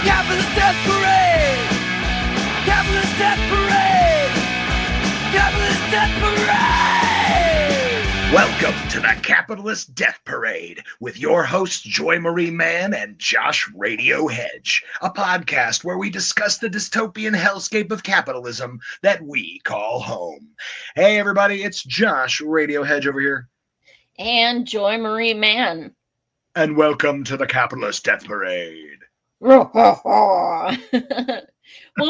Capitalist Death Parade! Capitalist Death Parade! Capitalist Death Parade! Welcome to the Capitalist Death Parade with your hosts Joy Marie Mann and Josh Radio Hedge, a podcast where we discuss the dystopian hellscape of capitalism that we call home. Hey everybody, it's Josh Radio Hedge over here. And Joy Marie Mann. And welcome to the Capitalist Death Parade. Well,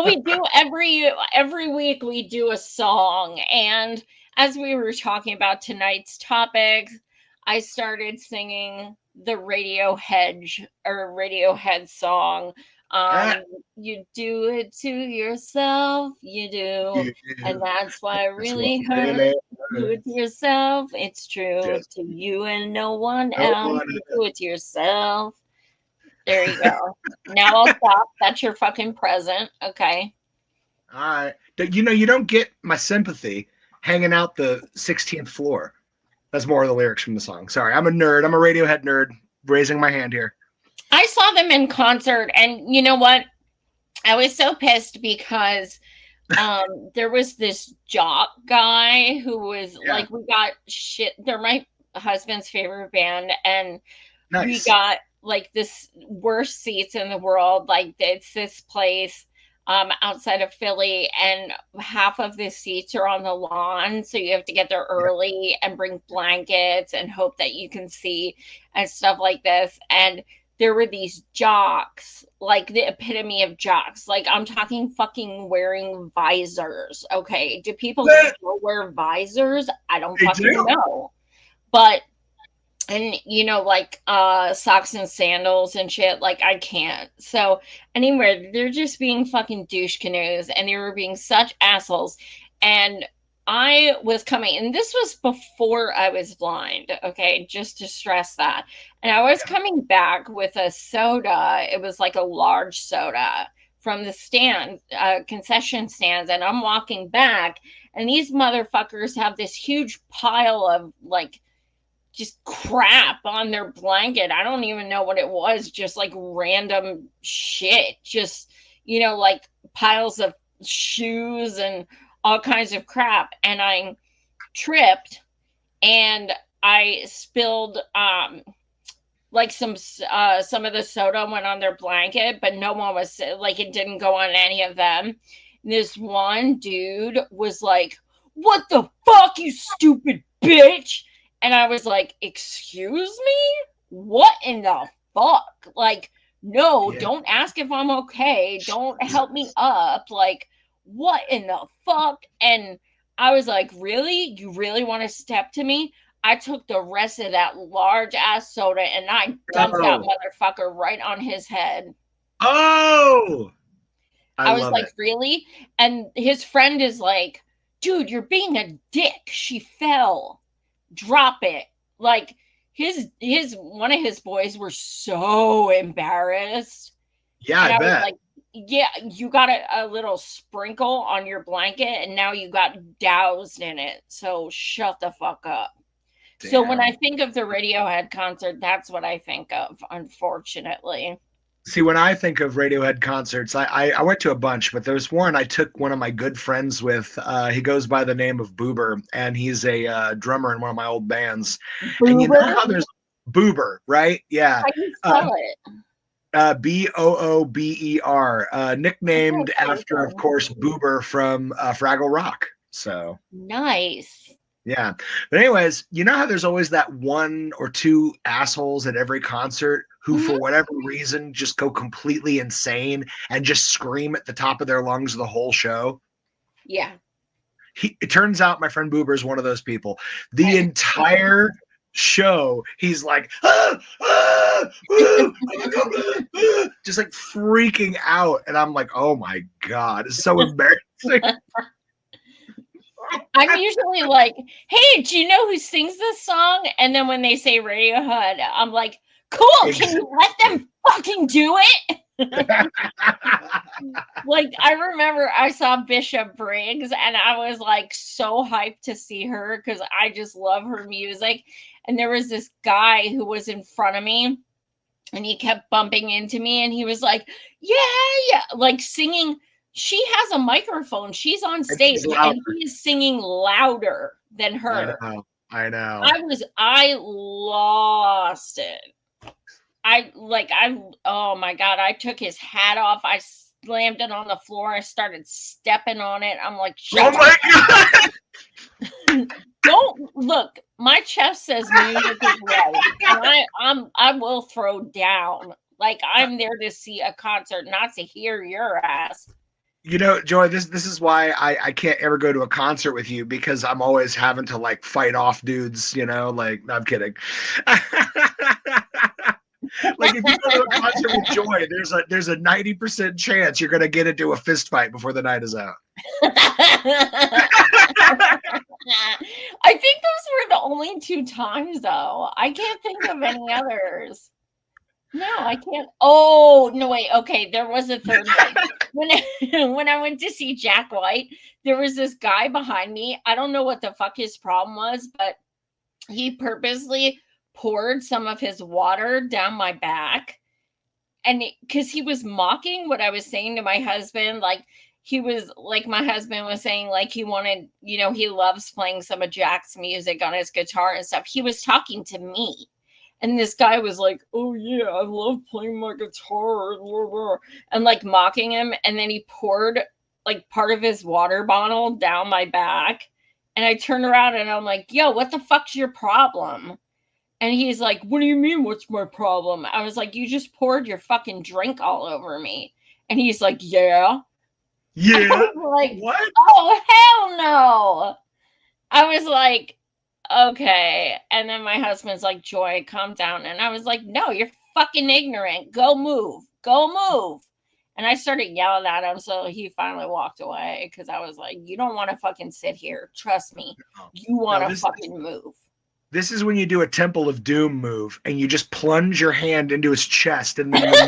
we do every week we do a song, and as we were talking about tonight's topic, I started singing the Radiohead song. You do it to yourself, you do, and that's why it really hurts. Do it to yourself, it's true. Just to you and no one else. You do it to yourself. There you go. Now I'll stop. That's your fucking present. Okay. All right. You know, you don't get my sympathy hanging out the 16th floor. That's more of the lyrics from the song. Sorry, I'm a nerd. I'm a Radiohead nerd. Raising my hand here. I saw them in concert, and you know what? I was so pissed because there was this jock guy who was like, we got shit. They're my husband's favorite band, and we got like this worst seats in the world. Like it's this place outside of Philly, and half of the seats are on the lawn, so you have to get there early and bring blankets and hope that you can see and stuff like this. And there were these jocks, like the epitome of jocks. Like I'm talking fucking wearing visors. Okay, do people still wear visors? I don't fucking know. But and you know, like socks and sandals and shit, like I can't. So anyway, they're just being fucking douche canoes, and they were being such assholes. And I was coming, and this was before I was blind, okay, just to stress that. And I was coming back with a soda. It was like a large soda from the stand, concession stands, and I'm walking back, and these motherfuckers have this huge pile of like just crap on their blanket. I don't even know what it was, just like random shit, just, you know, like piles of shoes and all kinds of crap. And I tripped and I spilled like some of the soda went on their blanket, but no one was like, it didn't go on any of them. This one dude was like, "What the fuck, you stupid bitch?" And I was like, "Excuse me? What in the fuck? Like, no, don't ask if I'm okay. Don't help me up. Like, what in the fuck?" And I was like, "Really? You really want to step to me?" I took the rest of that large ass soda and I dumped that motherfucker right on his head. Oh! I was like, "Really?" And his friend is like, "Dude, you're being a dick. She fell. Drop it." Like his one of his boys were so embarrassed. Yeah, I bet. Was like, yeah, you got a little sprinkle on your blanket and now you got doused in it. So shut the fuck up. Damn. So when I think of the Radiohead concert, that's what I think of, unfortunately. See, when I think of Radiohead concerts, I went to a bunch, but there was one I took one of my good friends with. He goes by the name of Boober, and he's a drummer in one of my old bands. Boober? And you know how there's Boober, right? Yeah. How do you spell it? Boober, nicknamed after, of course, Boober from Fraggle Rock. So nice. Yeah. But anyways, you know how there's always that one or two assholes at every concert who, for whatever reason, just go completely insane and just scream at the top of their lungs the whole show? Yeah. It turns out my friend Boober is one of those people. The entire show, he's like, just like freaking out. And I'm like, oh my God, it's so embarrassing. I'm usually like, "Hey, do you know who sings this song?" And then when they say Radiohead, I'm like, "Cool, can you let them fucking do it?" Like, I remember I saw Bishop Briggs and I was like so hyped to see her because I just love her music. And there was this guy who was in front of me and he kept bumping into me, and he was like, yeah, like singing. She has a microphone. She's on stage, and he is singing louder than her. I know. I lost it. Oh my God, I took his hat off. I slammed it on the floor. I started stepping on it. I'm like, oh my God. Don't look. My chest says music is right. And I will throw down. Like, I'm there to see a concert, not to hear your ass. You know, Joy, this is why I can't ever go to a concert with you, because I'm always having to like fight off dudes, you know, like, no, I'm kidding. Like, if you go to a concert with Joy, there's a 90% chance you're gonna get into a fist fight before the night is out. I think those were the only 2 times, though. I can't think of any others. No, I can't. Oh, no, wait. Okay, there was a third one. When I went to see Jack White, there was this guy behind me. I don't know what the fuck his problem was, but he purposely poured some of his water down my back. And because he was mocking what I was saying to my husband, like, he was like, my husband was saying, like, he wanted, you know, he loves playing some of Jack's music on his guitar and stuff. He was talking to me. And this guy was like, oh, yeah, I love playing my guitar, and like mocking him. And then he poured like part of his water bottle down my back. And I turned around and I'm like, yo, what the fuck's your problem? And he's like, what do you mean, what's my problem? I was like, you just poured your fucking drink all over me. And he's like, yeah. Yeah. Like, what? Oh, hell no. I was like, okay. And then my husband's like, Joy, calm down. And I was like, no, you're fucking ignorant. Go move. And I started yelling at him. So he finally walked away, because I was like, you don't want to fucking sit here. Trust me. You want to fucking move. This is when you do a Temple of Doom move and you just plunge your hand into his chest, and then the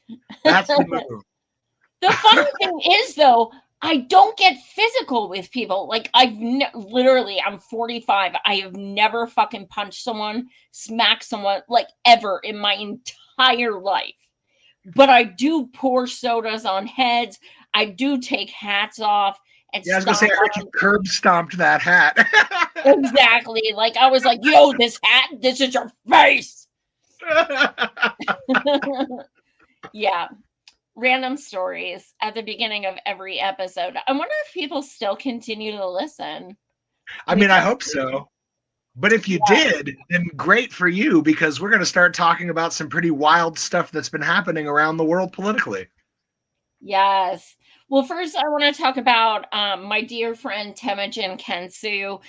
move. That's the move. The funny thing is, though, I don't get physical with people. Like, literally, I'm 45. I have never fucking punched someone, smacked someone, like, ever in my entire life. But I do pour sodas on heads. I do take hats off. And I was going to say, I heard you curb stomped that hat. Exactly. Like, I was like, yo, this hat, this is your face. Yeah. Random stories at the beginning of every episode. I wonder if people still continue to listen. I mean, I hope so. But if you did, then great for you, because we're going to start talking about some pretty wild stuff that's been happening around the world politically. Yes. Well, first, I want to talk about my dear friend Temujin Kensu.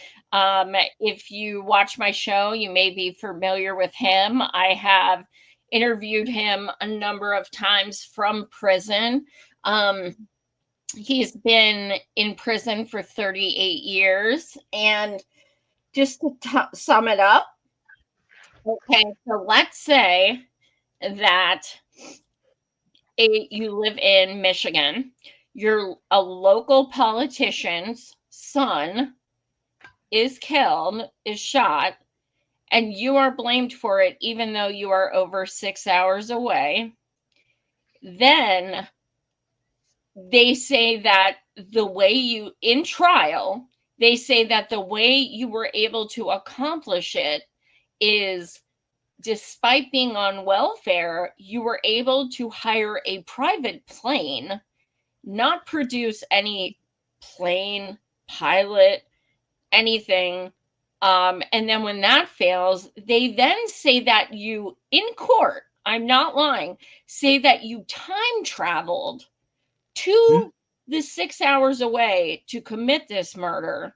If you watch my show, you may be familiar with him. I have interviewed him a number of times from prison. He's been in prison for 38 years. And just to sum it up, okay, so let's say that you live in Michigan. You're a local politician's son is killed, is shot, and you are blamed for it, even though you are over 6 hours away. Then they say that in trial, they say that the way you were able to accomplish it is, despite being on welfare, you were able to hire a private plane, not produce any plane, pilot, anything. And then when that fails, they then say that you, in court, I'm not lying, say that you time traveled to the 6 hours away to commit this murder.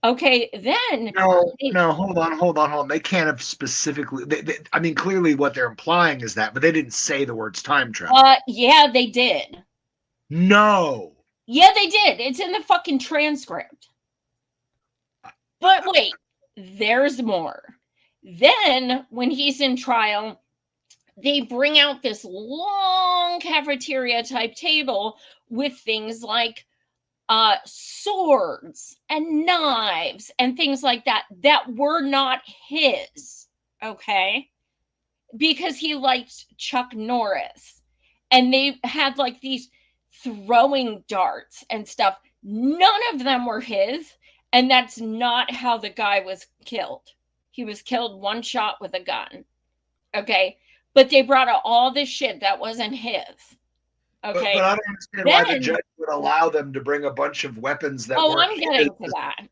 Okay, then no, hold on. They can't have specifically. I mean, clearly, what they're implying is that, but they didn't say the words time travel. Yeah, they did. No. Yeah, they did. It's in the fucking transcript. But wait, there's more. Then, when he's in trial, they bring out this long cafeteria type table with things like swords and knives and things like that were not his. Okay. because he liked Chuck Norris. And they had like these throwing darts and stuff. None of them were his. And that's not how the guy was killed. He was killed one shot with a gun. Okay. But they brought out all this shit that wasn't his. Okay. But I don't understand why the judge would allow them to bring a bunch of weapons that weren't I'm getting to that.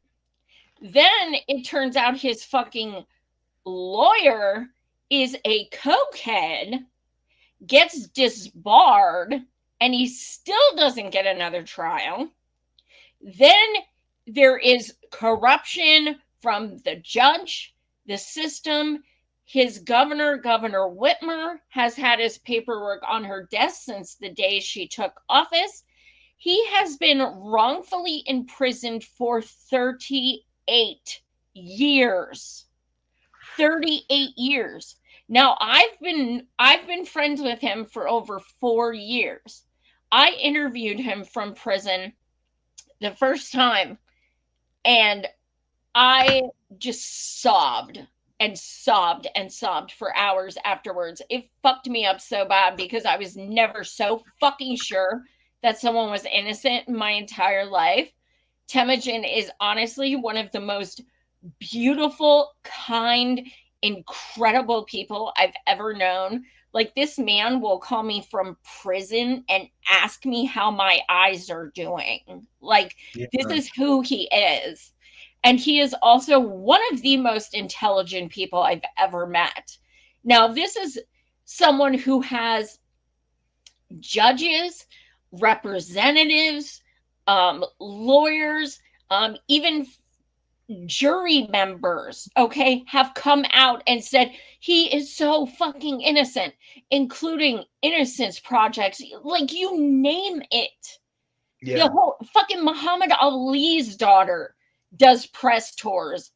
Then it turns out his fucking lawyer is a cokehead, gets disbarred, and he still doesn't get another trial. Then there is corruption from the judge, the system. His Governor Whitmer, has had his paperwork on her desk since the day she took office. He has been wrongfully imprisoned for 38 years. 38 years. Now, I've been friends with him for over 4 years. I interviewed him from prison the first time, and I just sobbed and sobbed and sobbed for hours afterwards. It fucked me up so bad because I was never so fucking sure that someone was innocent in my entire life. Temujin is honestly one of the most beautiful, kind, incredible people I've ever known. Like, this man will call me from prison and ask me how my eyes are doing. Like, This is who he is. And he is also one of the most intelligent people I've ever met. Now, this is someone who has judges, representatives, lawyers, even jury members, okay, have come out and said he is so fucking innocent, including Innocence Projects, like, you name it. Yeah. The whole fucking Muhammad Ali's daughter does press tours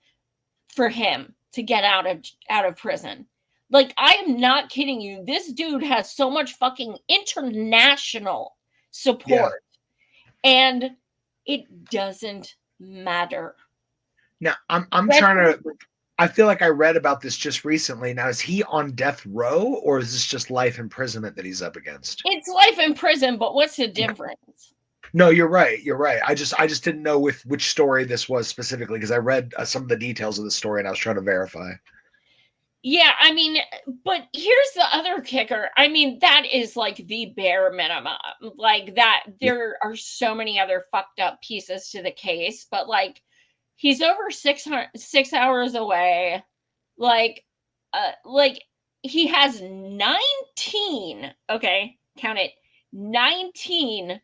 for him to get out of prison. Like, I am not kidding you. This dude has so much fucking international support, and it doesn't matter. Now, I'm trying to. I feel like I read about this just recently. Now, is he on death row, or is this just life imprisonment that he's up against? It's life in prison, but what's the difference? No, you're right. You're right. I just didn't know which story this was specifically, because I read some of the details of the story and I was trying to verify. Yeah, I mean, but here's the other kicker. I mean, that is like the bare minimum. Like, that there are so many other fucked up pieces to the case, but like, he's over 6 hours away. Like he has 19, okay, count it, 19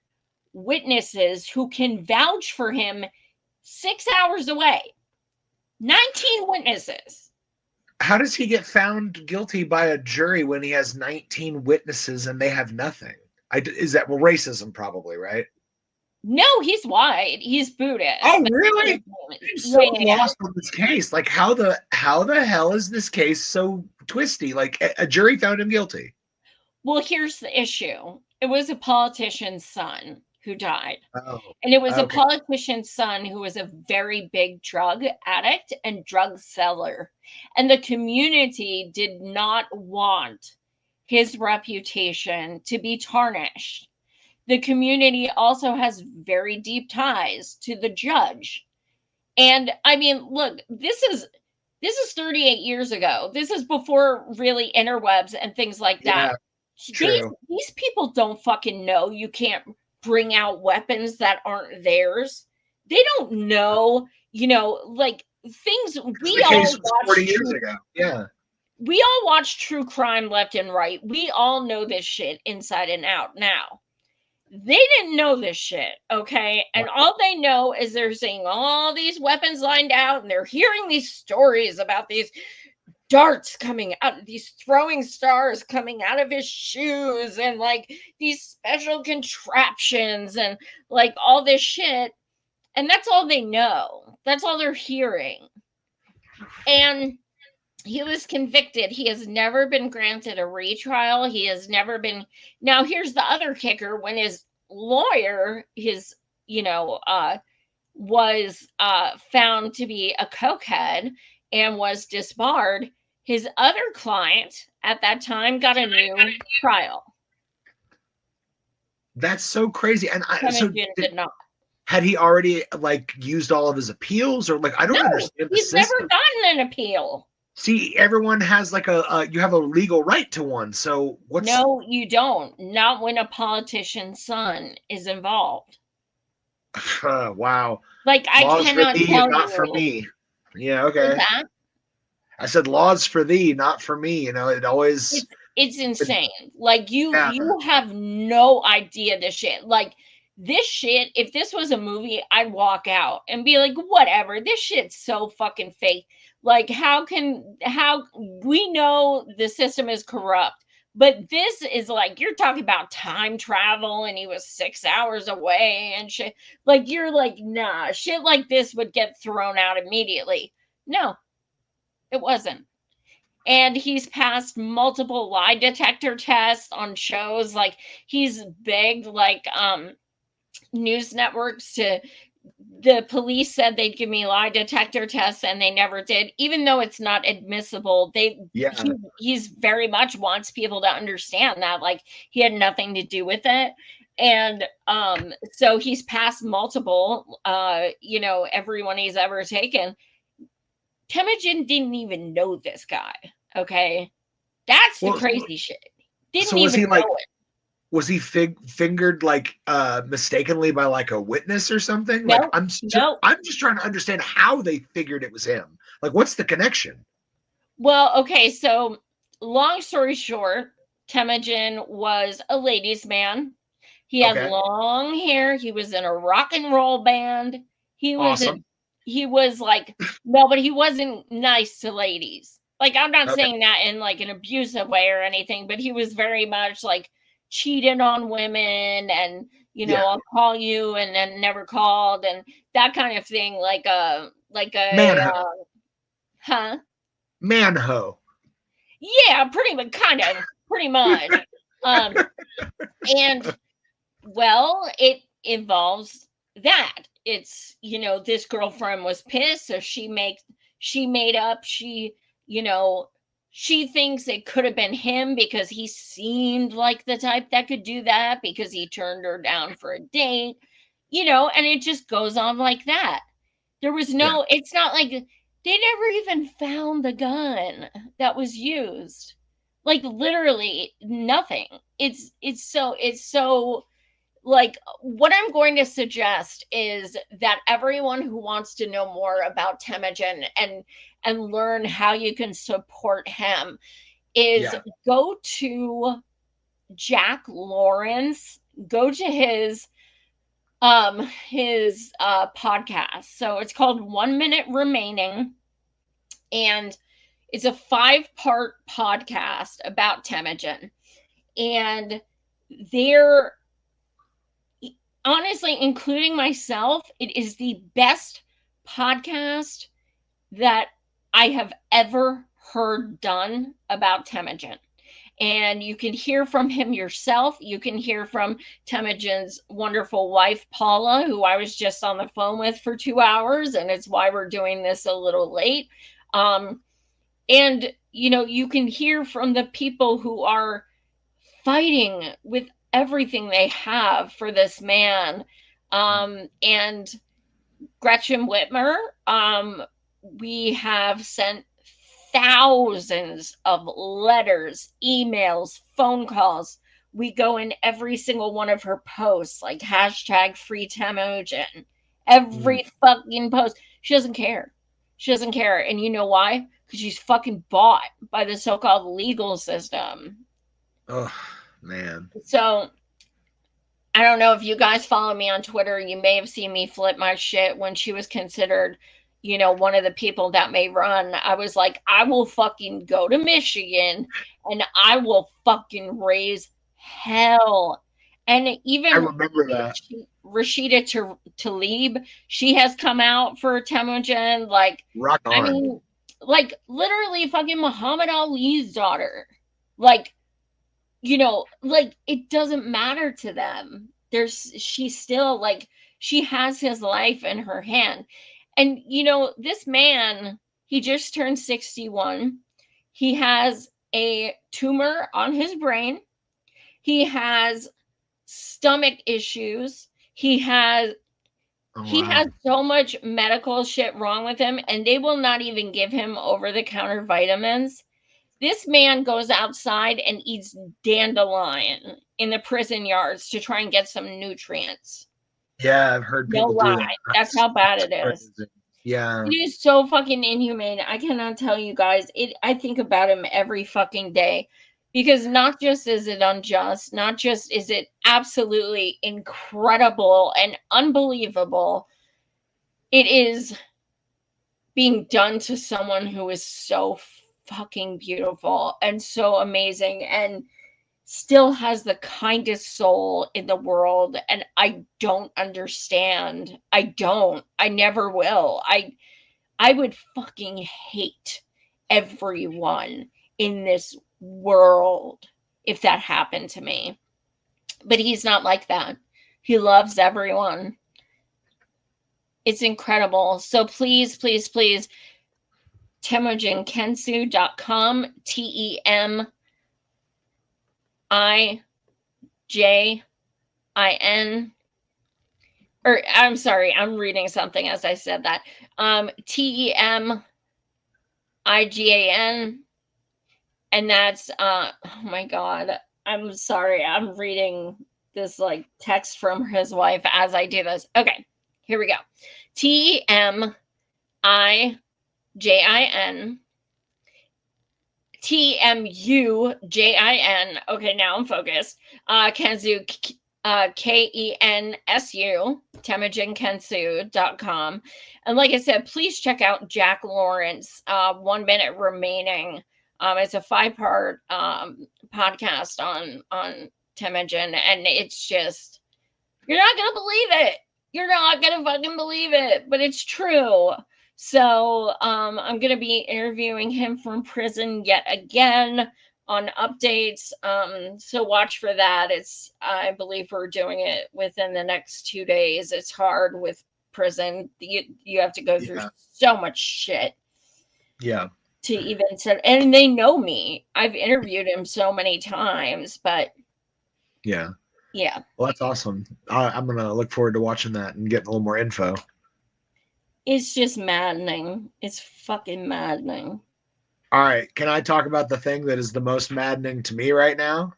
witnesses who can vouch for him 6 hours away. 19 witnesses. How does he get found guilty by a jury when he has 19 witnesses and they have nothing? Is that racism, probably, right? No, he's white. He's Buddhist. Oh, really? I'm so lost on this case. Like, how the hell is this case so twisty? Like, a jury found him guilty. Well, here's the issue. It was a politician's son who died. Oh, and it was a politician's son who was a very big drug addict and drug seller. And the community did not want his reputation to be tarnished. The community also has very deep ties to the judge. And I mean, look, this is 38 years ago. This is before really interwebs and things like that. Yeah, these people don't fucking know you can't bring out weapons that aren't theirs. They don't know, like, things we all watched 40 years ago. Yeah. We all watch true crime left and right. We all know this shit inside and out now. They didn't know this shit, okay? And all they know is they're seeing all these weapons lined out, and they're hearing these stories about these darts coming out, these throwing stars coming out of his shoes, and like these special contraptions and like all this shit. And that's all they know. That's all they're hearing. And he was convicted. He has never been granted a retrial. He has never been. Now, here's the other kicker. When his lawyer, was found to be a cokehead and was disbarred, His other client at that time got a new trial. That's so crazy. And Temujin did not. Had he already like used all of his appeals, or like I don't understand the he's system. Never gotten an appeal. See, everyone has like you have a legal right to one. So what's No, you don't. Not when a politician's son is involved. Wow. Like I laws cannot for thee, tell not you. for me. Yeah, okay. That? I said laws for thee, not for me. You know, it always it's insane. Like you have no idea this shit. Like this shit, if this was a movie, I'd walk out and be like, whatever, this shit's so fucking fake. Like how we know the system is corrupt, but this is like, you're talking about time travel and he was 6 hours away and shit. Like you're like, nah, shit like this would get thrown out immediately. No, it wasn't. And he's passed multiple lie detector tests on shows. Like he's begged like news networks to, the police said they'd give me lie detector tests and they never did, even though it's not admissible. He's very much wants people to understand that like he had nothing to do with it. And so he's passed multiple everyone he's ever taken. Temujin didn't even know this guy. Okay, that's the crazy shit. Didn't even know it. Was he fingered like mistakenly by like a witness or something? No, like I'm just trying to understand how they figured it was him. Like, what's the connection? Well, okay, so long story short, Temujin was a ladies' man. He had long hair. He was in a rock and roll band. He was awesome. He was like, no, but he wasn't nice to ladies. Like, I'm not saying that in like an abusive way or anything, but he was very much like cheated on women and, I'll call you and then never called and that kind of thing. Like a manho. Manho. Yeah, pretty much. And well, it involves that. It's, this girlfriend was pissed, so she made up, she thinks it could have been him because he seemed like the type that could do that because he turned her down for a date, and it just goes on like that. There was it's not like they never even found the gun that was used. Like literally nothing. It's so like what I'm going to suggest is that everyone who wants to know more about Temujin and learn how you can support him is go to Jack Lawrence, go to his podcast. So it's called 1 Minute Remaining, and it's a 5-part podcast about Temujin. And they're honestly, including myself, it is the best podcast that I have ever heard done about Temujin. And you can hear from him yourself. You can hear from Temujin's wonderful wife, Paula, who I was just on the phone with for 2 hours. And it's why we're doing this a little late. And, you can hear from the people who are fighting with everything they have for this man. And Gretchen Whitmer, we have sent thousands of letters, emails, phone calls. We go in every single one of her posts, like #FreeTemujin. Every fucking post. She doesn't care. And you know why? Because she's fucking bought by the so-called legal system. Oh, man. So I don't know if you guys follow me on Twitter. You may have seen me flip my shit when she was considered, one of the people that may run. I was like, I will fucking go to Michigan and I will fucking raise hell. And even I remember that. Rashida Tlaib, she has come out for Temujin. Like, rock on. I mean, like literally fucking Muhammad Ali's daughter. Like, like it doesn't matter to them. She's still like, she has his life in her hand. And, this man, he just turned 61. He has a tumor on his brain. He has stomach issues. He has so much medical shit wrong with him, and they will not even give him over-the-counter vitamins. This man goes outside and eats dandelion in the prison yards to try and get some nutrients. Yeah, I've heard people do that. That's how bad it is. Crazy. Yeah. It is so fucking inhumane. I cannot tell you guys. I think about him every fucking day. Because not just is it unjust, not just is it absolutely incredible and unbelievable, it is being done to someone who is so fucking beautiful and so amazing and still has the kindest soul in the world. And I don't understand. I never will. I would fucking hate everyone in this world if that happened to me. But he's not like that. He loves everyone. It's incredible. So please, please, please, TemujinKensu.com, TEMIJIN, or I'm sorry, I'm reading something as I said that. TEMIGAN, and that's oh my God, I'm sorry, I'm reading this like text from his wife as I do this. Okay, here we go. TEMIJIN, TMUJIN. Okay, now I'm focused. Kensu, KENSU, TemujinKensu.com. And like I said, please check out Jack Lawrence, 1 Minute Remaining. It's a 5-part podcast on Temujin, and it's just, you're not gonna believe it. You're not gonna fucking believe it, but it's true. So I'm gonna be interviewing him from prison yet again on updates. So watch for that. I believe we're doing it within the next 2 days. It's hard with prison. You have to go through so much shit. Yeah. To even say, and they know me. I've interviewed him so many times, but yeah. Well, that's awesome. I'm gonna look forward to watching that and getting a little more info. It's just maddening. It's fucking maddening. All right, can I talk about the thing that is the most maddening to me right now?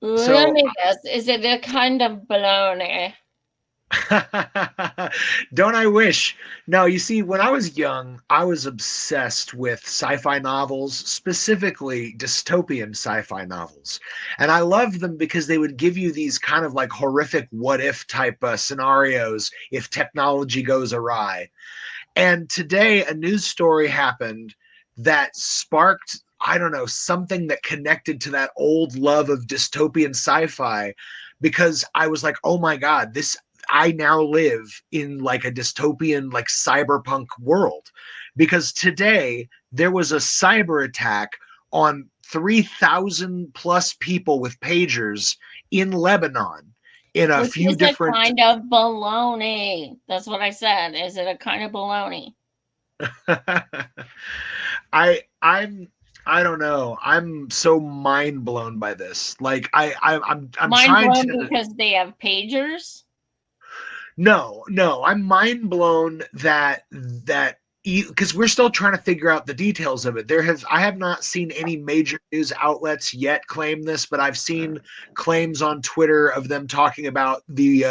Let me guess. Is it a kind of baloney? Don't I wish? No, you see, when I was young, I was obsessed with sci-fi novels, specifically dystopian sci-fi novels. And I loved them because they would give you these kind of like horrific what-if type scenarios if technology goes awry. And today, a news story happened that sparked, I don't know, something that connected to that old love of dystopian sci-fi, because I was like, oh my God, I now live in like a dystopian, like cyberpunk world, because today there was a cyber attack on 3,000 plus people with pagers in Lebanon in a few different kind of baloney. That's what I said. Is it a kind of baloney? I don't know. I'm so mind blown by this. Like I'm mind blown because they have pagers. No, I'm mind blown that because we're still trying to figure out the details of it. I have not seen any major news outlets yet claim this, but I've seen claims on Twitter of them talking about the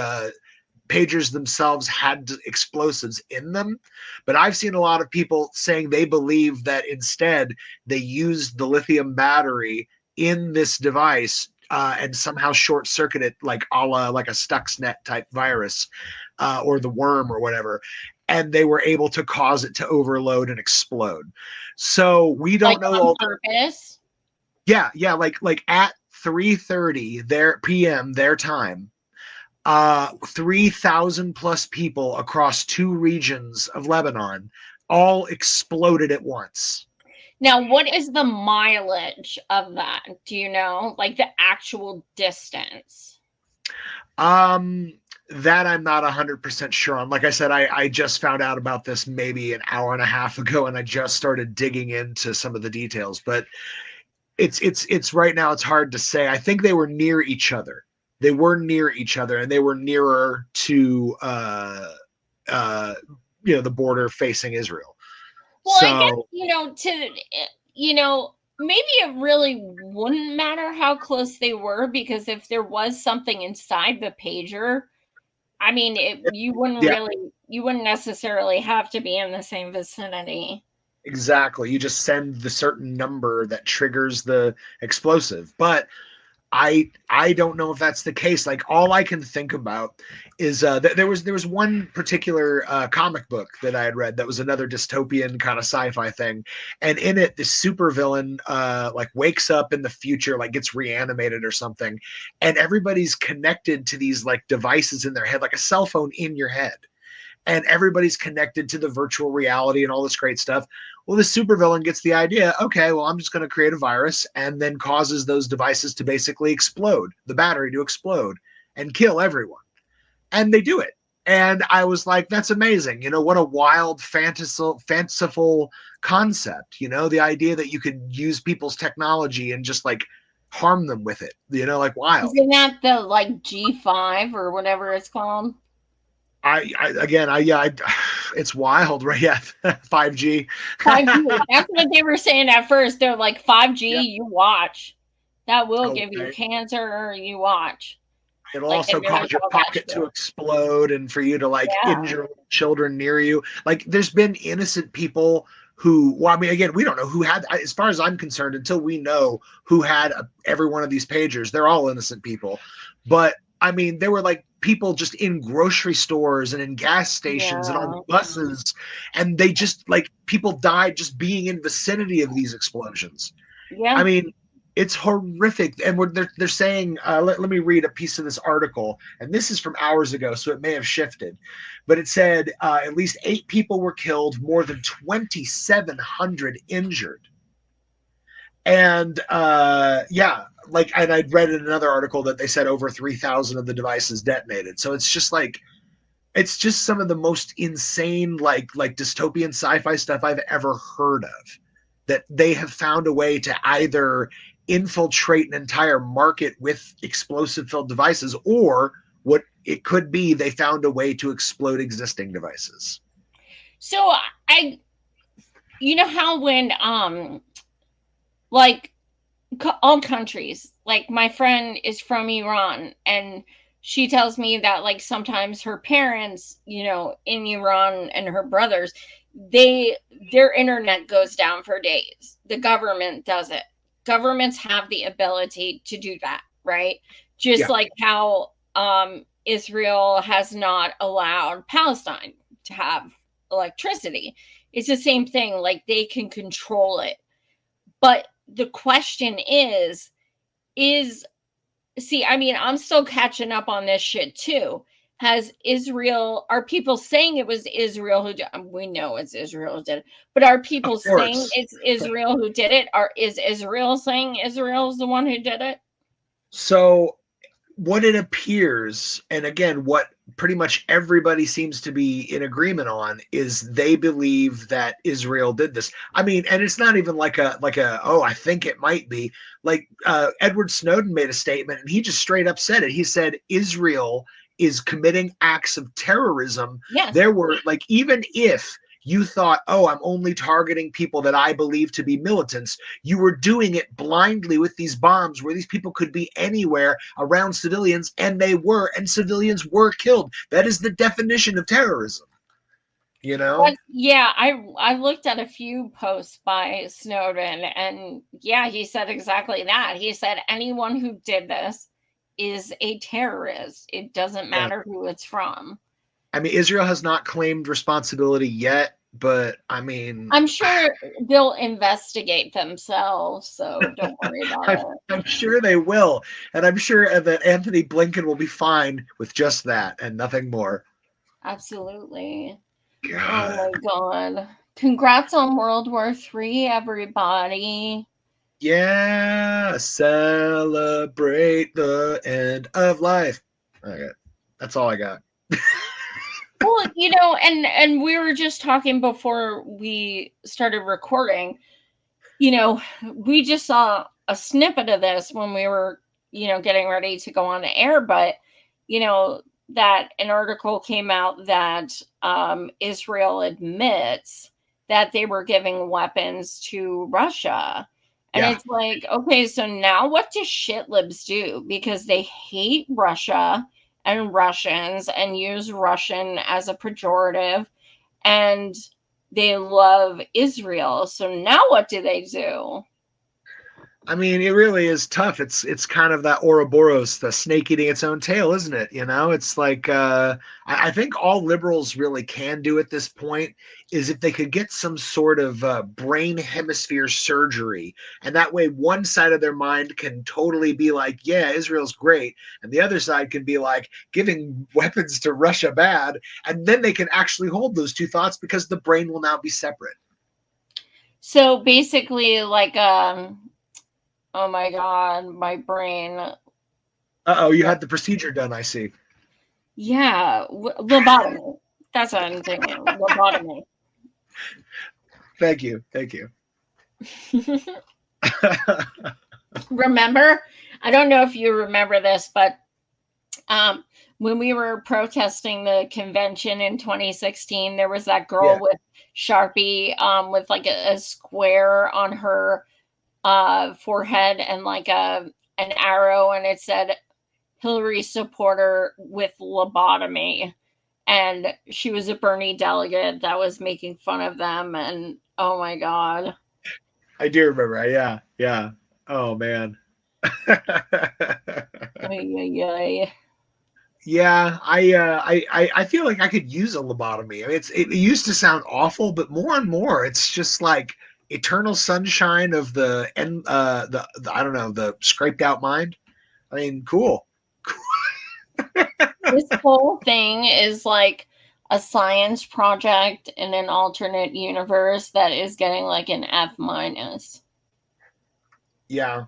pagers themselves had explosives in them. But I've seen a lot of people saying they believe that instead they used the lithium battery in this device and somehow short-circuit it, like a la like a Stuxnet type virus or the worm or whatever, and they were able to cause it to overload and explode. So we don't know on purpose. Yeah, like at 3:30 p.m. their time, 3,000 plus people across 2 regions of Lebanon all exploded at once. Now, what is the mileage of that? Do you know, like the actual distance? That I'm not 100% sure on. Like I said, I just found out about this maybe an hour and a half ago, and I just started digging into some of the details. But it's right now it's hard to say. I think they were near each other. They were near each other, and they were nearer to the border facing Israel. Well, so, I guess maybe it really wouldn't matter how close they were, because if there was something inside the pager, I mean, you wouldn't necessarily have to be in the same vicinity. Exactly. You just send the certain number that triggers the explosive. But I don't know if that's the case. Like, all I can think about is there was one particular comic book that I had read that was another dystopian kind of sci-fi thing, and in it, this supervillain like wakes up in the future, like gets reanimated or something, and everybody's connected to these like devices in their head, like a cell phone in your head, and everybody's connected to the virtual reality and all this great stuff. Well, the supervillain gets the idea, okay, well, I'm just going to create a virus, and then causes those devices to basically explode, the battery to explode and kill everyone. And they do it. And I was like, that's amazing. What a wild, fanciful concept. The idea that you could use people's technology and just like harm them with it, like wild. Isn't that the like G5 or whatever it's called? It's wild, right? Yeah, 5G. 5G. That's what they were saying at first. They're like, 5G, yeah. You watch. That will give you cancer, you watch. It'll also cause your pocket to explode and for you to like injure children near you. Like, there's been innocent people who, well, I mean, again, we don't know who had, as far as I'm concerned, until we know who had every one of these pagers. They're all innocent people. But I mean, there were like people just in grocery stores and in gas stations and on buses, and they just like, people died just being in vicinity of these explosions. Yeah. I mean, it's horrific. And they're saying, let me read a piece of this article, and this is from hours ago, so it may have shifted, but it said at least 8 people were killed, more than 2,700 injured. And and I'd read in another article that they said over 3,000 of the devices detonated. So it's just like, it's just some of the most insane, like dystopian sci-fi stuff I've ever heard of, that they have found a way to either infiltrate an entire market with explosive-filled devices, or what it could be, they found a way to explode existing devices. So how when like all countries, like my friend is from Iran, and she tells me that like sometimes her parents, in Iran, and her brothers, their internet goes down for days. The government does it. Governments have the ability to do that, right? Just like how Israel has not allowed Palestine to have electricity. It's the same thing. Like, they can control it. But the question is, I mean, I'm still catching up on this shit too. Are people saying it was Israel who did it? We know it's Israel who did it, but are people saying it's Israel who did it? Is Israel saying Israel is the one who did it? So what it appears, and again, what pretty much everybody seems to be in agreement on, is they believe that Israel did this. I mean, and it's not even like a I think it might be. Like Edward Snowden made a statement, and he just straight up said it. He said Israel is committing acts of terrorism. Yes. There were, like, even if you thought, I'm only targeting people that I believe to be militants, you were doing it blindly with these bombs where these people could be anywhere around civilians, and and civilians were killed. That is the definition of terrorism. But, yeah, I looked at a few posts by Snowden, and he said exactly that. He said anyone who did this is a terrorist. It doesn't matter who it's from. I mean, Israel has not claimed responsibility yet, but I mean, I'm sure they'll investigate themselves, so don't worry about it. I'm sure they will, and I'm sure that Anthony Blinken will be fine with just that and nothing more. Absolutely. God. Oh my God. Congrats on World War III, everybody. Yeah, celebrate the end of life. Okay. That's all I got. Well, and we were just talking before we started recording, we just saw a snippet of this when we were, getting ready to go on the air, but, that an article came out that Israel admits that they were giving weapons to Russia. And it's like, okay, so now what do shitlibs do? Because they hate Russia and Russians and use Russian as a pejorative, and they love Israel. So now what do they do? I mean, it really is tough. It's kind of that Ouroboros, the snake eating its own tail, isn't it? It's like I think all liberals really can do at this point is if they could get some sort of brain hemisphere surgery, and that way one side of their mind can totally be like, yeah, Israel's great, and the other side can be like, giving weapons to Russia bad, and then they can actually hold those two thoughts because the brain will now be separate. So basically, like oh my God, my brain. Uh-oh, you had the procedure done, I see. Yeah, lobotomy. That's what I'm thinking. Lobotomy. Thank you. Remember? I don't know if you remember this, but when we were protesting the convention in 2016, there was that girl with Sharpie with like a square on her forehead and like an arrow, and it said Hillary supporter with lobotomy, and she was a Bernie delegate that was making fun of them, and oh my God, I do remember. Yeah. Oh man. Yeah, I feel like I could use a lobotomy. I mean, it used to sound awful, but more and more it's just like eternal sunshine of the I don't know, the scraped out mind. I mean, cool. This whole thing is like a science project in an alternate universe that is getting like an F-. Yeah.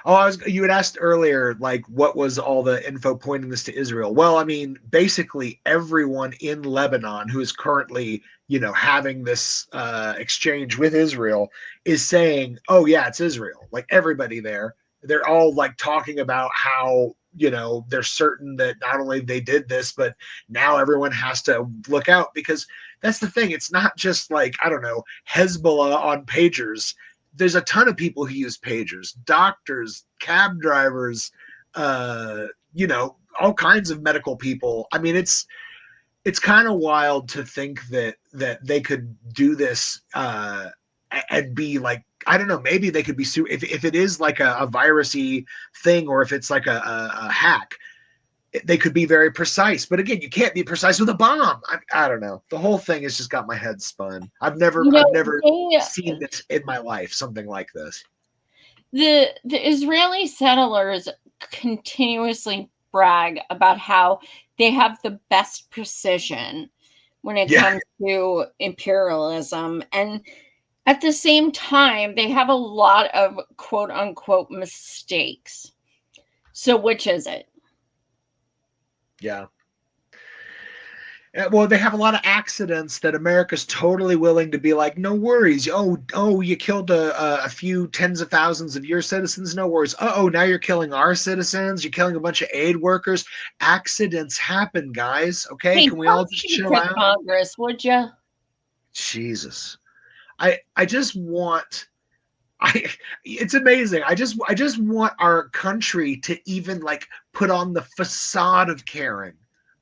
Oh, you had asked earlier, like, what was all the info pointing this to Israel? Well, I mean, basically everyone in Lebanon who is currently, having this exchange with Israel is saying, oh yeah, it's Israel. Like everybody there, they're all like talking about how, they're certain that not only they did this, but now everyone has to look out, because that's the thing. It's not just like, I don't know, Hezbollah on pagers. There's a ton of people who use pagers, doctors, cab drivers, all kinds of medical people. I mean, it's kind of wild to think that they could do this and be like, I don't know, maybe they could be if it is like a virusy thing, or if it's like a hack, they could be very precise. But again, you can't be precise with a bomb. I don't know. The whole thing has just got my head spun. I've never seen this in my life, something like this. The Israeli settlers continuously brag about how they have the best precision when it comes to imperialism. And at the same time, they have a lot of quote unquote mistakes. So which is it? Yeah. Well, they have a lot of accidents that America's totally willing to be like, no worries. Oh, you killed a few tens of thousands of your citizens. No worries. Now you're killing our citizens. You're killing a bunch of aid workers. Accidents happen, guys. Okay, hey, can we all just chill out? Congress, would you? Jesus, I just want. It's amazing. I just want our country to even like put on the facade of caring,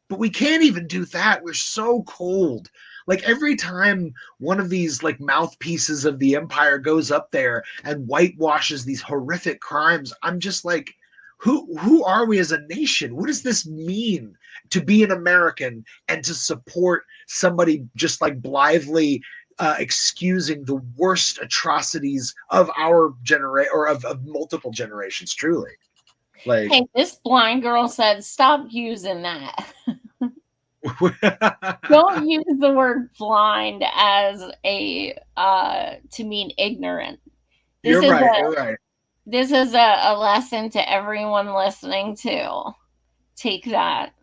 but we can't even do that. We're so cold. Like every time one of these like mouthpieces of the empire goes up there and whitewashes these horrific crimes, I'm just like, who are we as a nation? What does this mean to be an American and to support somebody just like blithely excusing the worst atrocities of our generation, or of multiple generations, truly? Like, hey, this blind girl said, stop using that. Don't use the word blind as a to mean ignorant. You're right. This is a lesson to everyone listening too. Take that.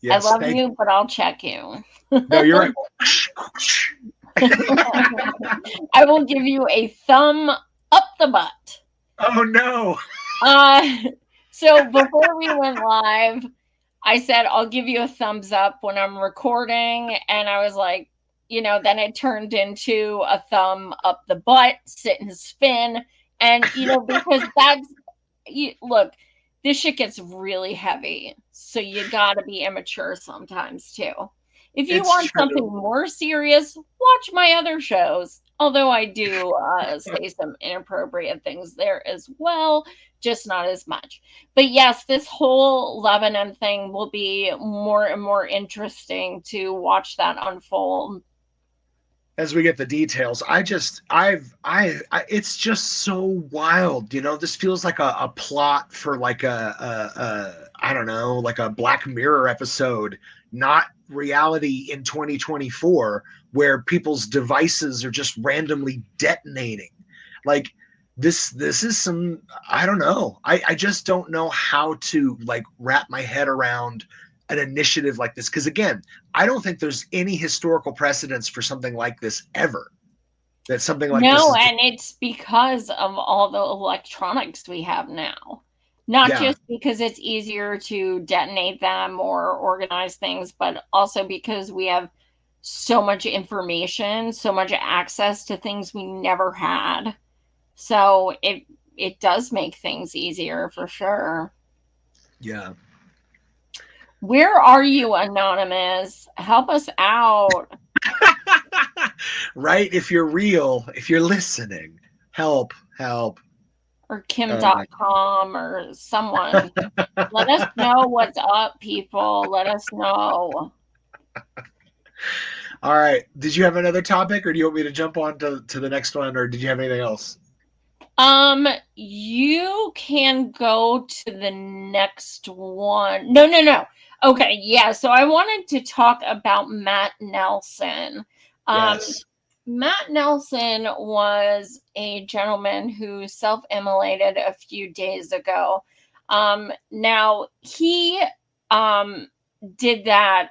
Yes, I love you, but I'll check you. No, you're right. I will give you a thumb up the butt. Oh no. So before we went live, I said I'll give you a thumbs up when I'm recording, and I was like, then it turned into a thumb up the butt, sit and spin, and because look, this shit gets really heavy, so you gotta be immature sometimes too. If you want something more serious, watch my other shows. Although I do say some inappropriate things there as well, just not as much. But yes, this whole Lebanon thing will be more and more interesting to watch that unfold as we get the details. It's just so wild. This feels like a plot for like I don't know, like a Black Mirror episode, not reality in 2024, where people's devices are just randomly detonating. Like this is some, I don't know. I just don't know how to like wrap my head around an initiative like this, because again, I don't think there's any historical precedence for something like this ever. That something like this. No, and it's because of all the electronics we have now. Not just because it's easier to detonate them or organize things, but also because we have so much information, so much access to things we never had. So it does make things easier for sure. Yeah. Where are you, Anonymous? Help us out. Right? If you're real, if you're listening, help. Or Kim.com or someone. Let us know what's up, people. Let us know. All right. Did you have another topic, or do you want me to jump on to the next one, or did you have anything else? You can go to the next one. No. Okay, yeah. So I wanted to talk about Matt Nelson. Yes. Matt Nelson was a gentleman who self-immolated a few days ago. Now he did that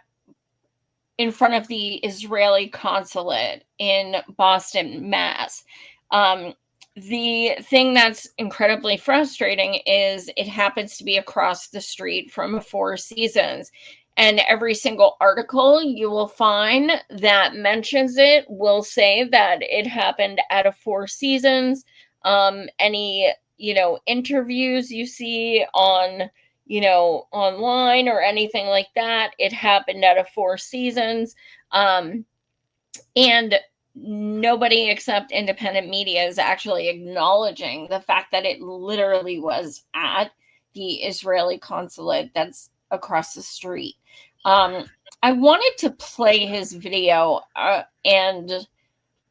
in front of the Israeli consulate in Boston, Mass. The thing that's incredibly frustrating is it happens to be across the street from Four Seasons. And every single article you will find that mentions it will say that it happened at a Four Seasons. Any, interviews you see on, online or anything like that, it happened at a Four Seasons. And nobody except independent media is actually acknowledging the fact that it literally was at the Israeli consulate that's across the street. I wanted to play his video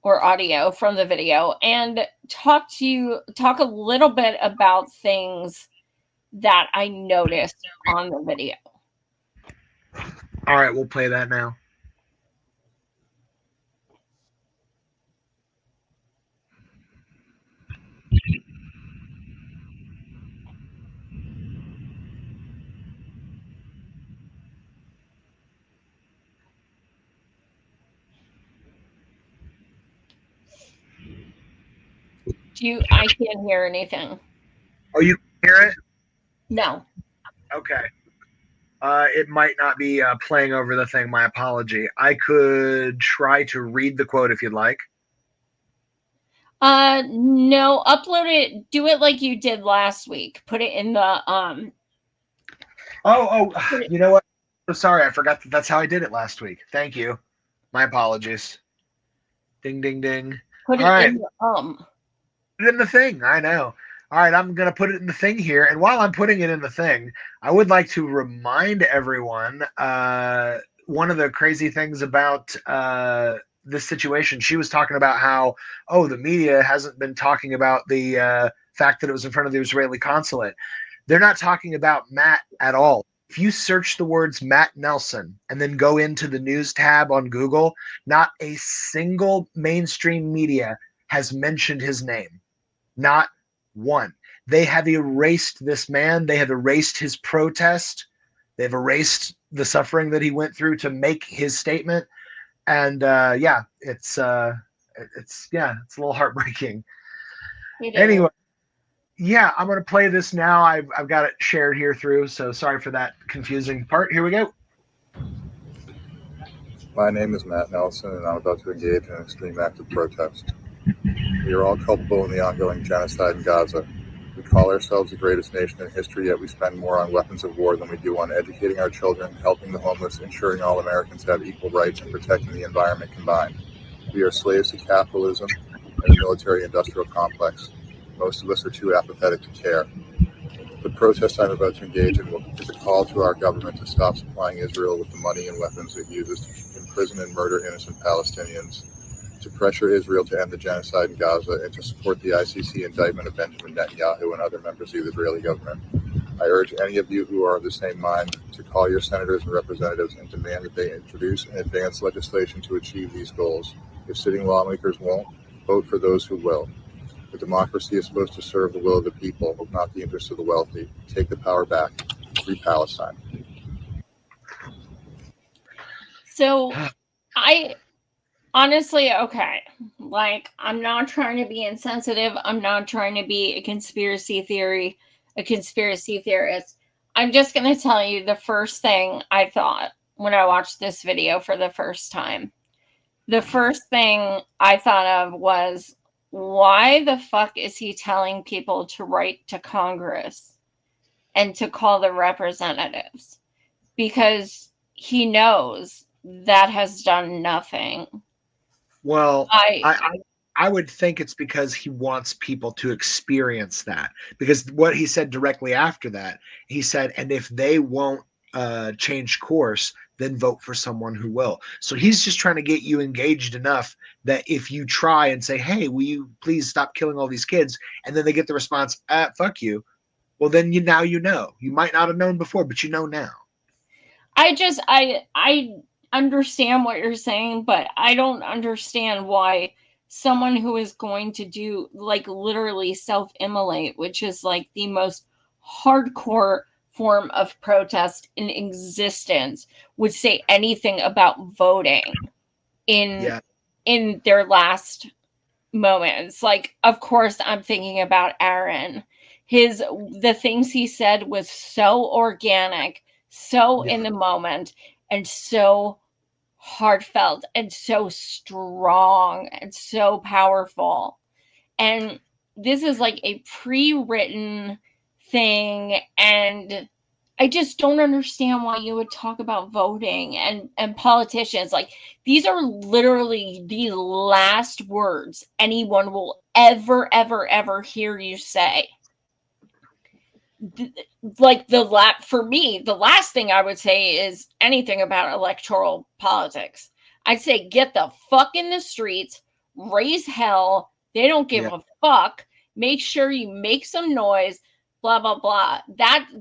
or audio from the video and talk a little bit about things that I noticed on the video. All right, we'll play that now. I can't hear anything. Oh, you can hear it? No. Okay. It might not be playing over the thing. My apology. I could try to read the quote if you'd like. No, upload it. Do it like you did last week. Put it in the You know what? I'm sorry, I forgot that's how I did it last week. Thank you. My apologies. Ding, ding, ding. Put it in the Put it in the thing. I know. All right, I'm going to put it in the thing here. And while I'm putting it in the thing, I would like to remind everyone one of the crazy things about this situation. She was talking about how, the media hasn't been talking about the fact that it was in front of the Israeli consulate. They're not talking about Matt at all. If you search the words Matt Nelson and then go into the news tab on Google, not a single mainstream media has mentioned his name. Not one. They have erased this man. They have erased his protest They've erased the suffering that he went through to make his statement. And it's a little heartbreaking. Anyway, I'm going to play this now. I've got it shared here through, so sorry for that confusing part. Here we go. My name is Matt Nelson, and I'm about to engage in an extreme act of protest. We are all culpable in the ongoing genocide in Gaza. We call ourselves the greatest nation in history, yet we spend more on weapons of war than we do on educating our children, helping the homeless, ensuring all Americans have equal rights, and protecting the environment combined. We are slaves to capitalism and the military-industrial complex. Most of us are too apathetic to care. The protest I'm about to engage in is a call to our government to stop supplying Israel with the money and weapons it uses to imprison and murder innocent Palestinians, to pressure Israel to end the genocide in Gaza, and to support the ICC indictment of Benjamin Netanyahu and other members of the Israeli government. I urge any of you who are of the same mind to call your senators and representatives and demand that they introduce and advance legislation to achieve these goals. If sitting lawmakers won't, vote for those who will. The democracy is supposed to serve the will of the people, not the interests of the wealthy. Take the power back. Free Palestine. So, honestly, okay, like, I'm not trying to be insensitive. I'm not trying to be a conspiracy theorist. I'm just going to tell you the first thing I thought when I watched this video for the first time. The first thing I thought of was, why the fuck is he telling people to write to Congress and to call the representatives? Because he knows that has done nothing. Well, I would think it's because he wants people to experience that. Because what he said directly after that, he said, and if they won't change course, then vote for someone who will. So he's just trying to get you engaged enough that if you try and say, hey, will you please stop killing all these kids? And then they get the response, fuck you. Well, then you know. You might not have known before, but you know now. I understand what you're saying, but I don't understand why someone who is going to do, like, literally self-immolate, which is like the most hardcore form of protest in existence, would say anything about voting in their last moments. Like, of course I'm thinking about Aaron. The things he said was so organic, so in the moment, and so heartfelt and so strong and so powerful. And this is like a pre-written thing, and I just don't understand why you would talk about voting and politicians. Like, these are literally the last words anyone will ever hear you say. For me, the last thing I would say is anything about electoral politics. I'd say get the fuck in the streets, raise hell. They don't give a fuck. Make sure you make some noise. Blah blah blah.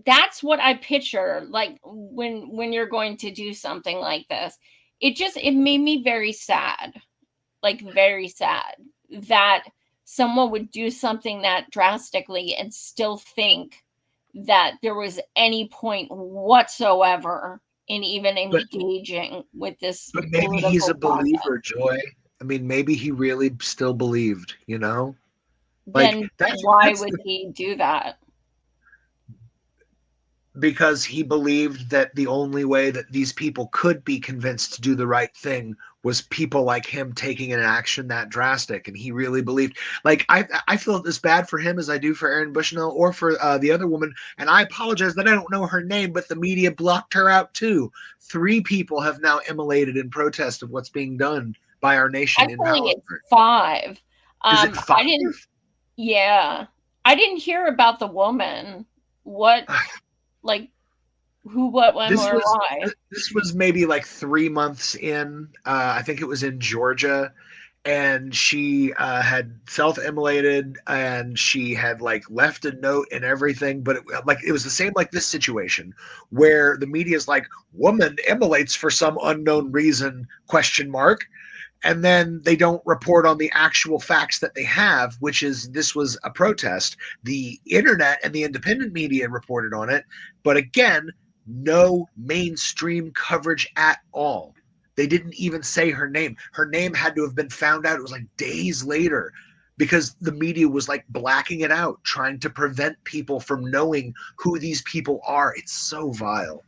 That's what I picture. Like, when you're going to do something like this, it made me very sad. Like, very sad that someone would do something that drastically and still think that there was any point whatsoever in even engaging with this. But maybe he's a believer, Joy. I mean, maybe he really still believed, you know? Then why would he do that? Because he believed that the only way that these people could be convinced to do the right thing was people like him taking an action that drastic. And he really believed, like, I feel as bad for him as I do for Aaron Bushnell or for the other woman. And I apologize that I don't know her name, but the media blocked her out too. 3 people have now immolated in protest of what's being done by our nation. Actually, it's 5. Is it 5? I didn't hear about the woman. What? Like, who, what, when, or why? This was maybe like 3 months in. I think it was in Georgia, and she had self-immolated, and she had like left a note and everything. But it was the same like this situation where the media is like, woman immolates for some unknown reason ? And then they don't report on the actual facts that they have, which is this was a protest. The internet and the independent media reported on it. But again, no mainstream coverage at all. They didn't even say her name. Her name had to have been found out. It was like days later because the media was like blacking it out, trying to prevent people from knowing who these people are. It's so vile.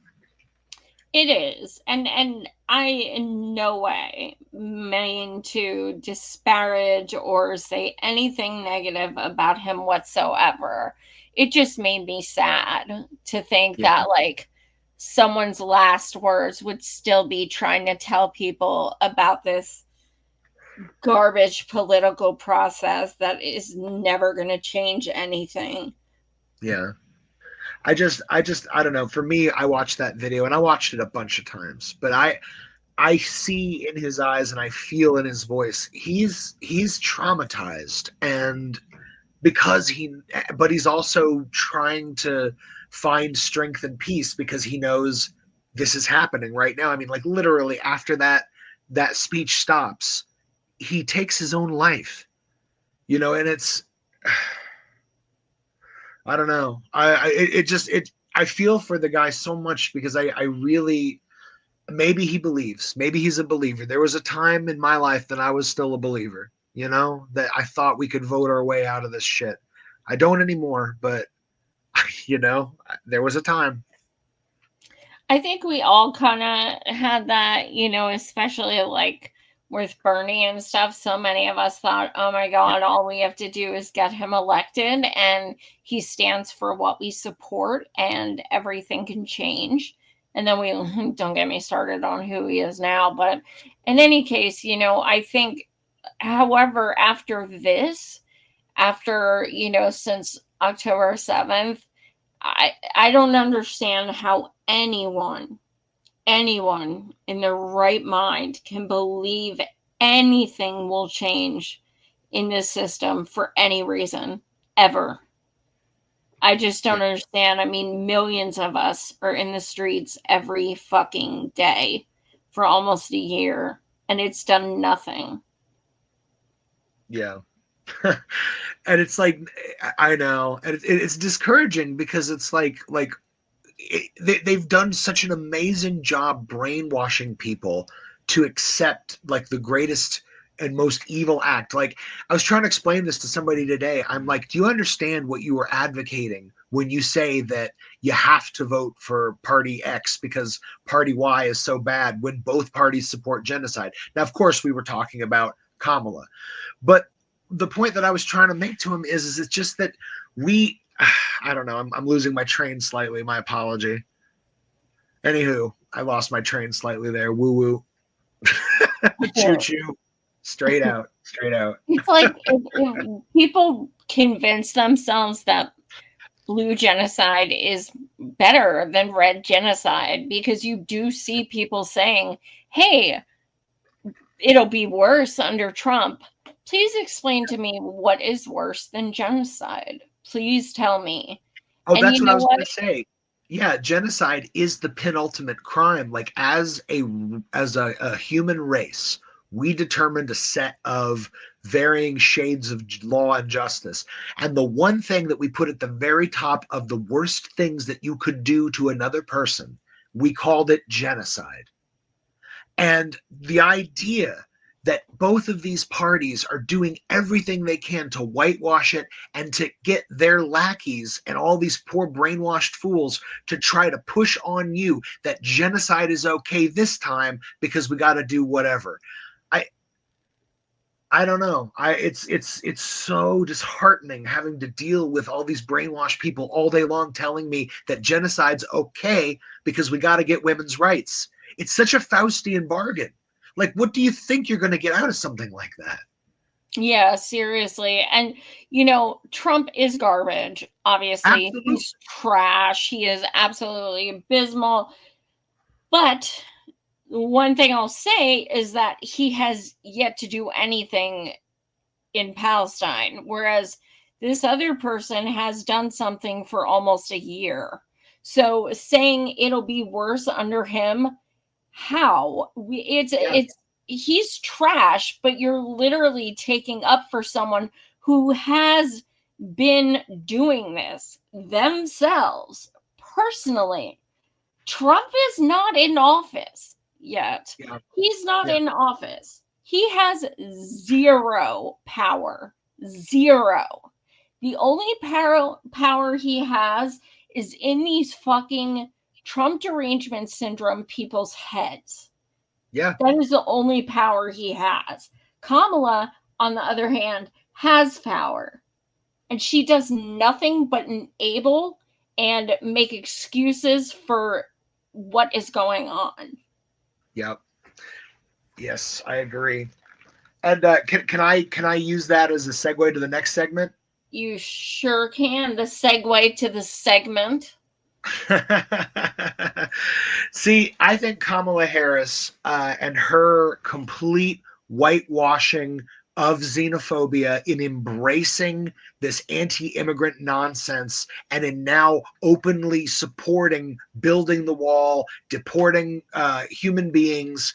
It is. And I in no way mean to disparage or say anything negative about him whatsoever. It just made me sad to think that like someone's last words would still be trying to tell people about this garbage political process that is never going to change anything. Yeah. I don't know. For me, I watched that video and I watched it a bunch of times, but I see in his eyes and I feel in his voice, he's traumatized, and but he's also trying to find strength and peace because he knows this is happening right now. I mean, like literally after that speech stops, he takes his own life, and it's, I don't know. I feel for the guy so much because I really, maybe he believes, maybe he's a believer. There was a time in my life that I was still a believer, that I thought we could vote our way out of this shit. I don't anymore, but there was a time. I think we all kind of had that, especially like with Bernie and stuff. So many of us thought, oh my God, all we have to do is get him elected and he stands for what we support and everything can change. And then we don't get me started on who he is now. But in any case, I think, however, since October 7th, I don't understand how anyone in their right mind can believe anything will change in this system for any reason ever. I just don't understand. I mean, millions of us are in the streets every fucking day for almost a year, and it's done nothing. Yeah. And it's like, I know, and it's discouraging because it's like they've done such an amazing job brainwashing people to accept like the greatest and most evil act. Like, I was trying to explain this to somebody today. I'm like, do you understand what you are advocating when you say that you have to vote for party X because party Y is so bad when both parties support genocide? Now, of course, we were talking about Kamala, but the point that I was trying to make to him is it's just that I don't know. I'm losing my train slightly. My apology. Anywho, I lost my train slightly there. Woo woo. Choo choo. Straight out. It's like if people convince themselves that blue genocide is better than red genocide, because you do see people saying, hey, it'll be worse under Trump. Please explain to me what is worse than genocide. Please tell me. Oh, and that's what I was going to say. Yeah, genocide is the penultimate crime. Like, as a human race, we determined a set of varying shades of law and justice. And the one thing that we put at the very top of the worst things that you could do to another person, we called it genocide. And the idea that both of these parties are doing everything they can to whitewash it and to get their lackeys and all these poor brainwashed fools to try to push on you that genocide is okay this time because we got to do whatever. I don't know. It's so disheartening having to deal with all these brainwashed people all day long telling me that genocide's okay because we got to get women's rights. It's such a Faustian bargain. Like, what do you think you're going to get out of something like that? Yeah, seriously. And, Trump is garbage. Obviously, Absolutely. He's trash. He is absolutely abysmal. But one thing I'll say is that he has yet to do anything in Palestine, whereas this other person has done something for almost a year. So saying it'll be worse under him, how? He's trash, but you're literally taking up for someone who has been doing this themselves personally Trump is not in office yet. Yeah. He's not Yeah. in office. He has zero power. Zero. The only power he has is in these fucking Trump derangement syndrome people's heads. Yeah. That is the only power he has. Kamala, on the other hand, has power. And she does nothing but enable and make excuses for what is going on. Yep. Yes, I agree. And can I use that as a segue to the next segment? You sure can. The segue to the segment. See, I think Kamala Harris and her complete whitewashing of xenophobia in embracing this anti-immigrant nonsense and in now openly supporting building the wall, deporting human beings,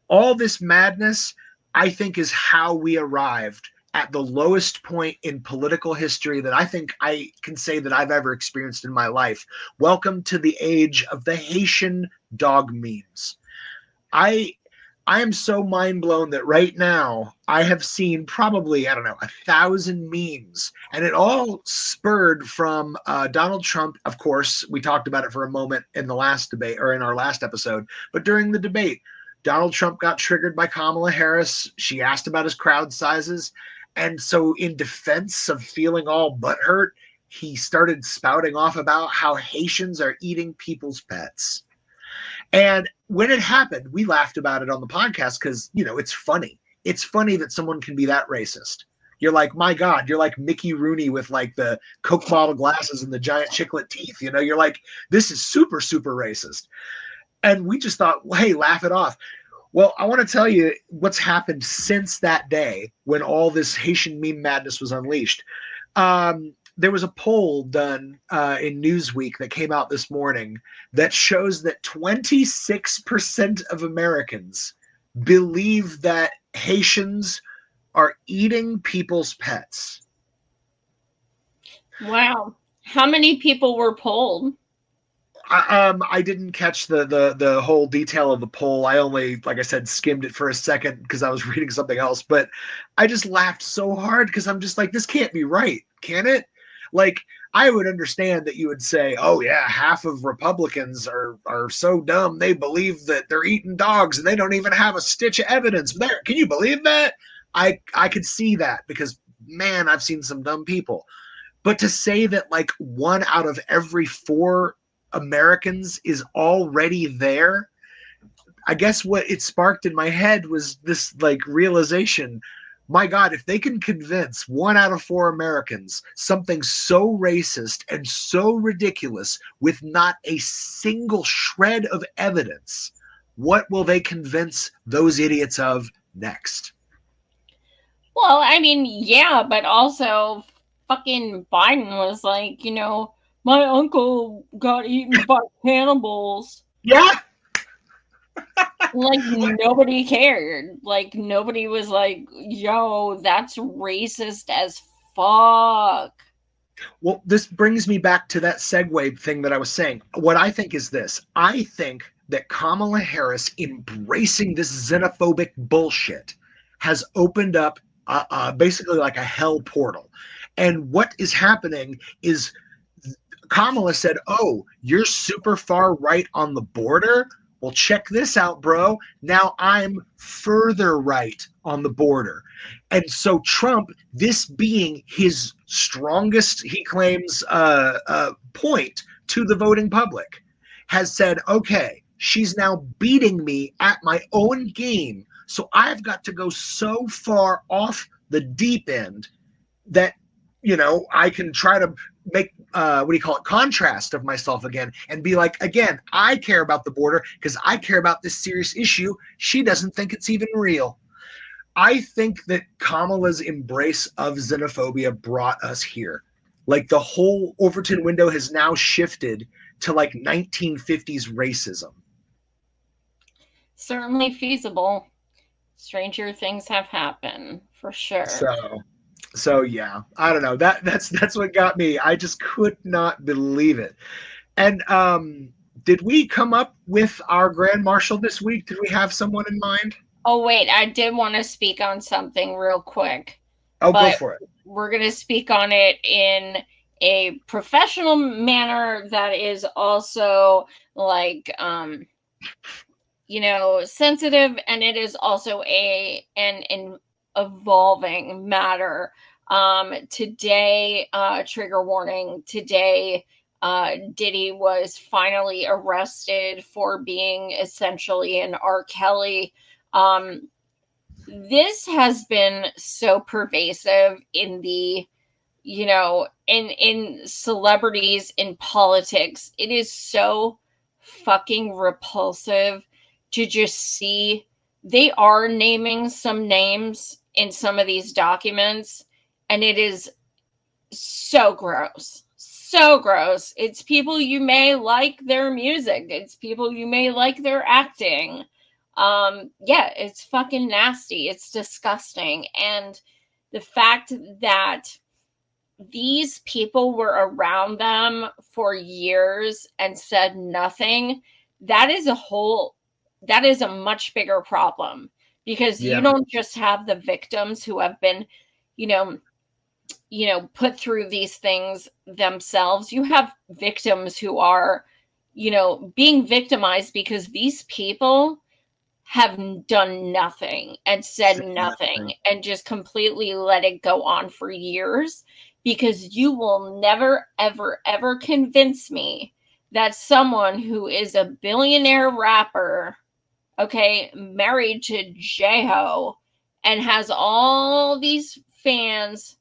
all this madness, I think, is how we arrived at the lowest point in political history that I think I can say that I've ever experienced in my life. Welcome to the age of the Haitian dog memes. I am so mind blown that right now I have seen probably, 1,000 memes, and it all spurred from Donald Trump. Of course, we talked about it for a moment in the last debate, or in our last episode, but during the debate, Donald Trump got triggered by Kamala Harris. She asked about his crowd sizes. And so in defense of feeling all butthurt, he started spouting off about how Haitians are eating people's pets. And when it happened, we laughed about it on the podcast because, it's funny. It's funny that someone can be that racist. You're like, my God, you're like Mickey Rooney with like the Coke bottle glasses and the giant chiclet teeth. You're like, this is super, super racist. And we just thought, well, hey, laugh it off. Well, I want to tell you what's happened since that day when all this Haitian meme madness was unleashed. There was a poll done in Newsweek that came out this morning that shows that 26% of Americans believe that Haitians are eating people's pets. Wow. How many people were polled? I didn't catch the whole detail of the poll. I only, like I said, skimmed it for a second because I was reading something else. But I just laughed so hard because I'm just like, this can't be right, can it? Like, I would understand that you would say, oh yeah, half of Republicans are so dumb they believe that they're eating dogs and they don't even have a stitch of evidence. There, can you believe that? I could see that because, man, I've seen some dumb people. But to say that like 1 out of every 4 Americans is already there, I guess what it sparked in my head was this like realization, my God, if they can convince 1 out of 4 Americans something so racist and so ridiculous with not a single shred of evidence, what will they convince those idiots of next? Well, I mean, yeah, but also fucking Biden was like, my uncle got eaten by cannibals. Yeah. Like, nobody cared. Like, nobody was like, yo, that's racist as fuck. Well, this brings me back to that segue thing that I was saying. What I think is this. I think that Kamala Harris embracing this xenophobic bullshit has opened up basically like a hell portal. And what is happening is Kamala said, oh, you're super far right on the border? Well, check this out, bro. Now I'm further right on the border. And so Trump, this being his strongest, he claims, point to the voting public, has said, okay, she's now beating me at my own game. So I've got to go so far off the deep end that, I can try to make contrast of myself again and be like, again, I care about the border because I care about this serious issue. She doesn't think it's even real. I think that Kamala's embrace of xenophobia brought us here. Like the whole Overton window has now shifted to like 1950s racism. Certainly feasible. Stranger things have happened, for sure. So yeah, I don't know. That's what got me. I just could not believe it. And did we come up with our grand marshal this week? Did we have someone in mind? Oh, wait, I did want to speak on something real quick. Oh, go for it. We're going to speak on it in a professional manner that is also like, sensitive, and it is also an evolving matter. Today, trigger warning, today, Diddy was finally arrested for being essentially an R. Kelly. This has been so pervasive in the, in celebrities, in politics. It is so fucking repulsive to just see they are naming some names in some of these documents, and it is so gross. So gross. It's people you may like their music. It's people you may like their acting. It's fucking nasty. It's disgusting. And the fact that these people were around them for years and said nothing, that is a much bigger problem, because you don't just have the victims who have been, put through these things themselves. You have victims who are, being victimized because these people have done nothing and said nothing and just completely let it go on for years, because you will never, ever, ever convince me that someone who is a billionaire rapper, married to J-Ho, and has all these fans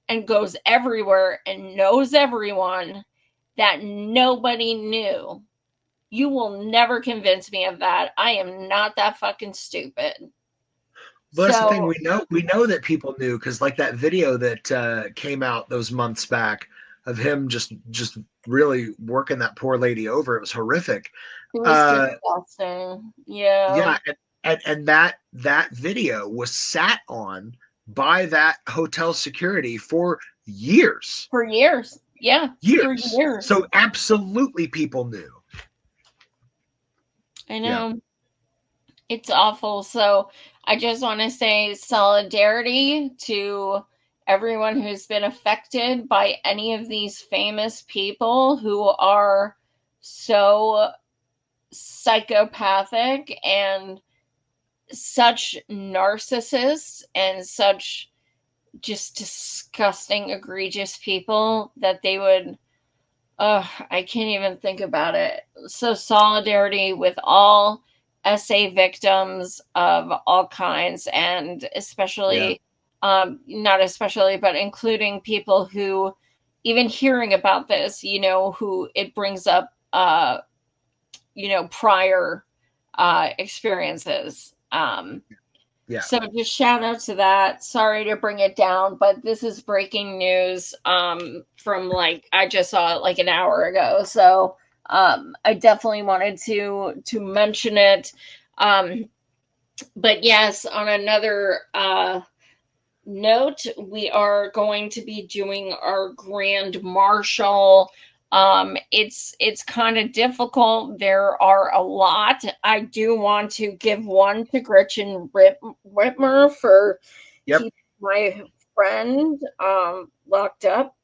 and goes everywhere and knows everyone, that nobody knew. You will never convince me of that. I am not that fucking stupid. But that's the thing, we know that people knew, because like that video that came out those months back of him just really working that poor lady over. It was horrific. It was disgusting. Yeah. Yeah, and that video was sat on by that hotel security for years. For years. Yeah. Years. For years. So absolutely people knew. I know. Yeah. It's awful. So I just want to say solidarity to everyone who's been affected by any of these famous people who are so psychopathic and such narcissists and such just disgusting, egregious people that they would, I can't even think about it. So solidarity with all SA victims of all kinds, and especially, not especially, but including people who, even hearing about this, who it brings up, prior experiences. So just shout out to that. Sorry to bring it down, but this is breaking news from I just saw it like an hour ago. So I definitely wanted to mention it. But yes, on another note, we are going to be doing our Grand Marshal. It's kind of difficult. There are a lot. I do want to give one to Gretchen Whitmer for keeping my friend locked up,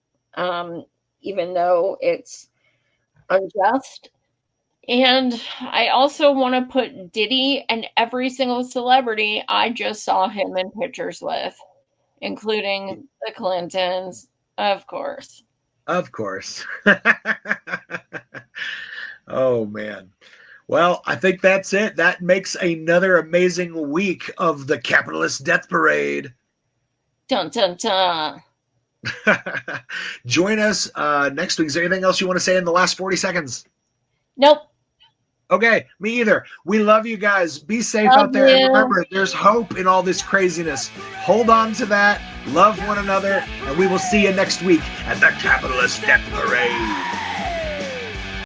even though it's unjust. And I also want to put Diddy and every single celebrity I just saw him in pictures with, including the Clintons, of course. Of course. Oh, man. Well, I think that's it. That makes another amazing week of the Capitalist Death Parade. Dun, dun, dun. Join us next week. Is there anything else you want to say in the last 40 seconds? Nope. Okay, me either. We love you guys. Be safe out there. And remember, there's hope in all this craziness. Hold on to that. Love one another. And we will see you next week at the Capitalist Death Parade.